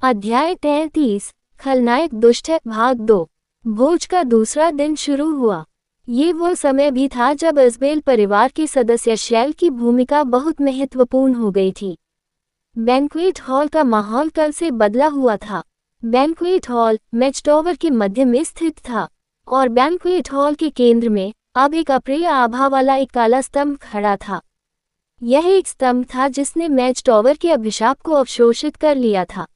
अध्याय 33 खलनायक दुष्ट है भाग 2। भोज का दूसरा दिन शुरू हुआ। ये वो समय भी था जब इज़बेल परिवार के सदस्य शैल की भूमिका बहुत महत्वपूर्ण हो गई थी। बैंक्वेट हॉल का माहौल कल से बदला हुआ था। बैंक्वेट हॉल मैच टावर के मध्य में स्थित था और बैंक्वेट हॉल के केंद्र में अब एक अप्रिय आभा वाला एक काला स्तंभ खड़ा था। यह एक स्तंभ था जिसने मैच टावर के अभिशाप को अवशोषित कर लिया था।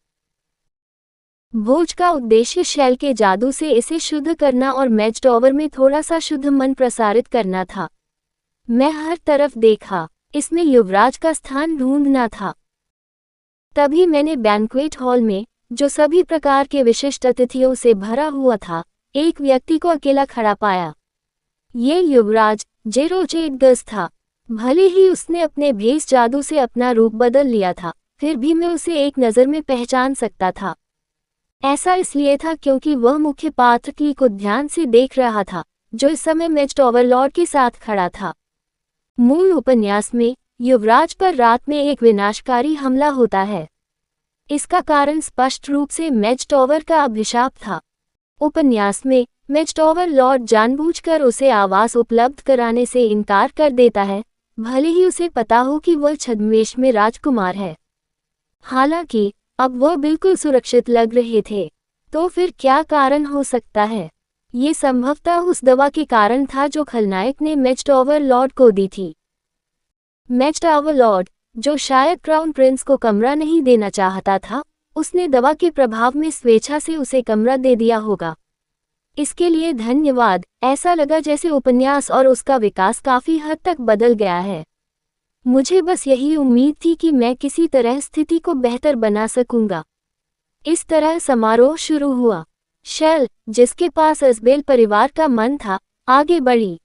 भोज का उद्देश्य शैल के जादू से इसे शुद्ध करना और मैच टावर में थोड़ा सा शुद्ध मन प्रसारित करना था। मैं हर तरफ देखा, इसमें युवराज का स्थान ढूंढना था। तभी मैंने बैंक्वेट हॉल में, जो सभी प्रकार के विशिष्ट अतिथियों से भरा हुआ था, एक व्यक्ति को अकेला खड़ा पाया। ये युवराज जेरोचेडगस था। भले ही उसने अपने भेष जादू से अपना रूप बदल लिया था, फिर भी मैं उसे एक नज़र में पहचान सकता था। ऐसा इसलिए था क्योंकि वह मुख्य पात्र की को ध्यान से देख रहा था, जो इस समय मैच टावर लॉर्ड के साथ खड़ा था। मूल उपन्यास में युवराज पर रात में एक विनाशकारी हमला होता है। इसका कारण स्पष्ट रूप से मैच टावर का अभिशाप था। उपन्यास में मैच टावर लॉर्ड जानबूझकर उसे आवास उपलब्ध कराने से इनकार कर देता है, भले ही उसे पता हो कि वह छद्मवेश में राजकुमार है। हालांकि अब वह बिल्कुल सुरक्षित लग रहे थे। तो फिर क्या कारण हो सकता है? ये संभवतः उस दवा के कारण था जो खलनायक ने मैच टावर लॉर्ड को दी थी। मैच टावर लॉर्ड, जो शायद क्राउन प्रिंस को कमरा नहीं देना चाहता था, उसने दवा के प्रभाव में स्वेच्छा से उसे कमरा दे दिया होगा। इसके लिए धन्यवाद। ऐसा लगा जैसे उपन्यास और उसका विकास काफी हद तक बदल गया है। मुझे बस यही उम्मीद थी कि मैं किसी तरह स्थिति को बेहतर बना सकूंगा। इस तरह समारोह शुरू हुआ। शैल, जिसके पास इज़बेल परिवार का मन था, आगे बढ़ी।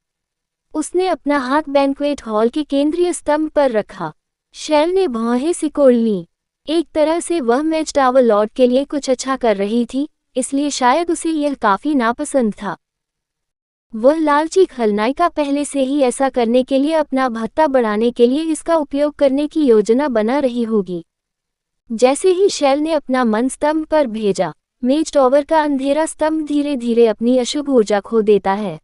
उसने अपना हाथ बैंक्वेट हॉल के केंद्रीय स्तंभ पर रखा। शैल ने भौहें सिकोड़ लीं। एक तरह से वह मैच टावर लॉर्ड के लिए कुछ अच्छा कर रही थी, इसलिए शायद उसे यह काफी नापसंद था। वह लालची खलनायिका पहले से ही ऐसा करने के लिए अपना भत्ता बढ़ाने के लिए इसका उपयोग करने की योजना बना रही होगी। जैसे ही शैल ने अपना मन स्तंभ पर भेजा, मैच टावर का अंधेरा स्तंभ धीरे धीरे अपनी अशुभ ऊर्जा खो देता है।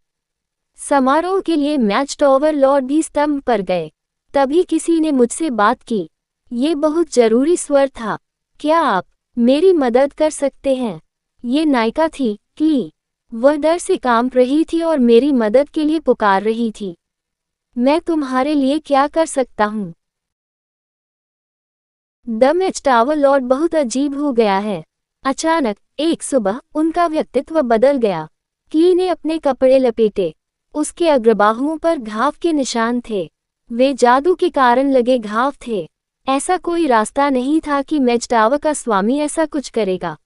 समारोह के लिए मैच टावर लॉर्ड भी स्तंभ पर गए। तभी किसी ने मुझसे बात की। ये बहुत जरूरी स्वर था। क्या आप मेरी मदद कर सकते हैं? ये नायिका थी कि वह डर से कांप रही थी और मेरी मदद के लिए पुकार रही थी। मैं तुम्हारे लिए क्या कर सकता हूँ? द मैच टावर लॉर्ड बहुत अजीब हो गया है। अचानक एक सुबह उनका व्यक्तित्व बदल गया। की ने अपने कपड़े लपेटे। उसके अग्रबाहुओं पर घाव के निशान थे। वे जादू के कारण लगे घाव थे। ऐसा कोई रास्ता नहीं था कि मैच टावर का स्वामी ऐसा कुछ करेगा।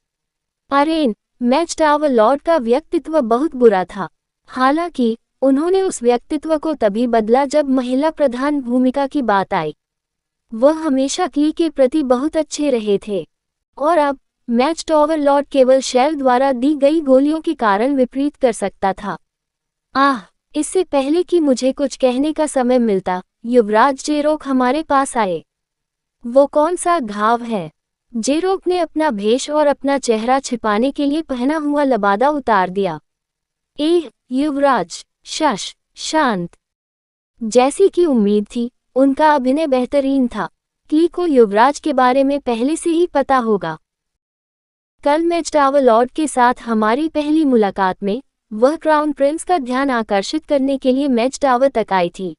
अरेन, मैच टावर लॉर्ड का व्यक्तित्व बहुत बुरा था। हालांकि उन्होंने उस व्यक्तित्व को तभी बदला जब महिला प्रधान भूमिका की बात आई। वह हमेशा की के प्रति बहुत अच्छे रहे थे और अब मैच टावर लॉर्ड केवल शैल द्वारा दी गई गोलियों के कारण विपरीत कर सकता था। इससे पहले कि मुझे कुछ कहने का समय मिलता, युवराज जेरोक हमारे पास आए। वो कौन सा घाव है? जेरोक ने अपना भेष और अपना चेहरा छिपाने के लिए पहना हुआ लबादा उतार दिया। युवराज, शांत। जैसी कि उम्मीद थी, उनका अभिनय बेहतरीन था। की को युवराज के बारे में पहले से ही पता होगा। कल मैच टावर लॉर्ड के साथ हमारी पहली मुलाकात में, वह क्राउन प्रिंस का ध्यान आकर्षित करने के लिए मैच टावर तक आई थी।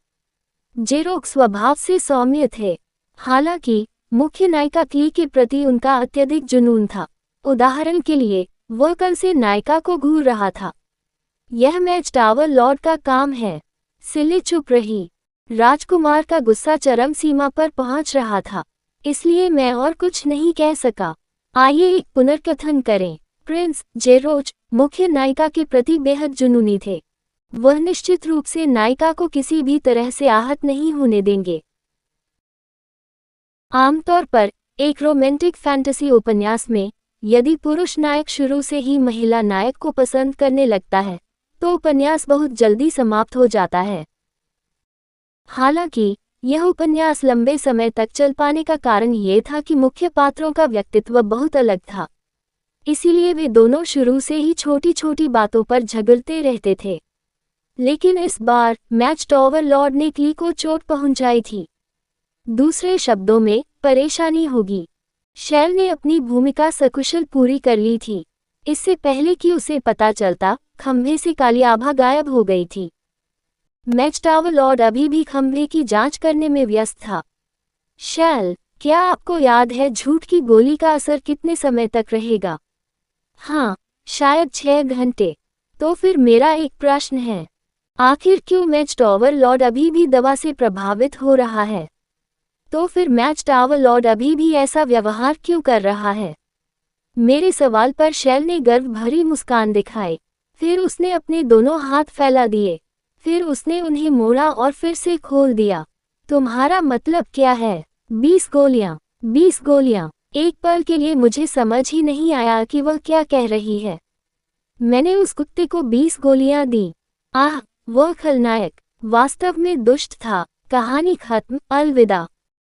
जेरोक स्वभाव से सौम्य थे, हालांकि मुख्य नायिका की के प्रति उनका अत्यधिक जुनून था। उदाहरण के लिए, वह कल से नायिका को घूर रहा था। यह मैच टावर लॉर्ड का काम है। सिले चुप रही। राजकुमार का गुस्सा चरम सीमा पर पहुंच रहा था, इसलिए मैं और कुछ नहीं कह सका। आइए एक पुनर्कथन करें। प्रिंस जेरोच मुख्य नायिका के प्रति बेहद जुनूनी थे। वह निश्चित रूप से नायिका को किसी भी तरह से आहत नहीं होने देंगे। आमतौर पर एक रोमांटिक फैंटेसी उपन्यास में यदि पुरुष नायक शुरू से ही महिला नायक को पसंद करने लगता है, तो उपन्यास बहुत जल्दी समाप्त हो जाता है। हालांकि यह उपन्यास लंबे समय तक चल पाने का कारण ये था कि मुख्य पात्रों का व्यक्तित्व बहुत अलग था। इसीलिए वे दोनों शुरू से ही छोटी छोटी बातों पर झगड़ते रहते थे। लेकिन इस बार मैच ओवरलॉर्ड ने क्ली को चोट पहुंचाई थी। दूसरे शब्दों में, परेशानी होगी। शैल ने अपनी भूमिका सकुशल पूरी कर ली थी। इससे पहले कि उसे पता चलता, खंभे से काली आभा गायब हो गई थी। मैच ओवरलॉर्ड अभी भी खंभे की जांच करने में व्यस्त था। शैल, क्या आपको याद है झूठ की गोली का असर कितने समय तक रहेगा? हाँ, शायद 6 घंटे। तो फिर मेरा एक प्रश्न है, आखिर क्यों मैच ओवरलॉर्ड अभी भी दवा से प्रभावित हो रहा है? तो फिर मैच ओवरलॉर्ड अभी भी ऐसा व्यवहार क्यों कर रहा है? मेरे सवाल पर शैल ने गर्व भरी मुस्कान दिखाई। फिर उसने अपने दोनों हाथ फैला दिए। फिर उसने उन्हें मोड़ा और फिर से खोल दिया। तुम्हारा मतलब क्या है? 20 गोलियां। 20 गोलियां। एक पल के लिए मुझे समझ ही नहीं आया कि वह क्या कह रही है। मैंने उस कुत्ते को 20 गोलियां दी। आह, वह खलनायक वास्तव में दुष्ट था। कहानी खत्म। अलविदा।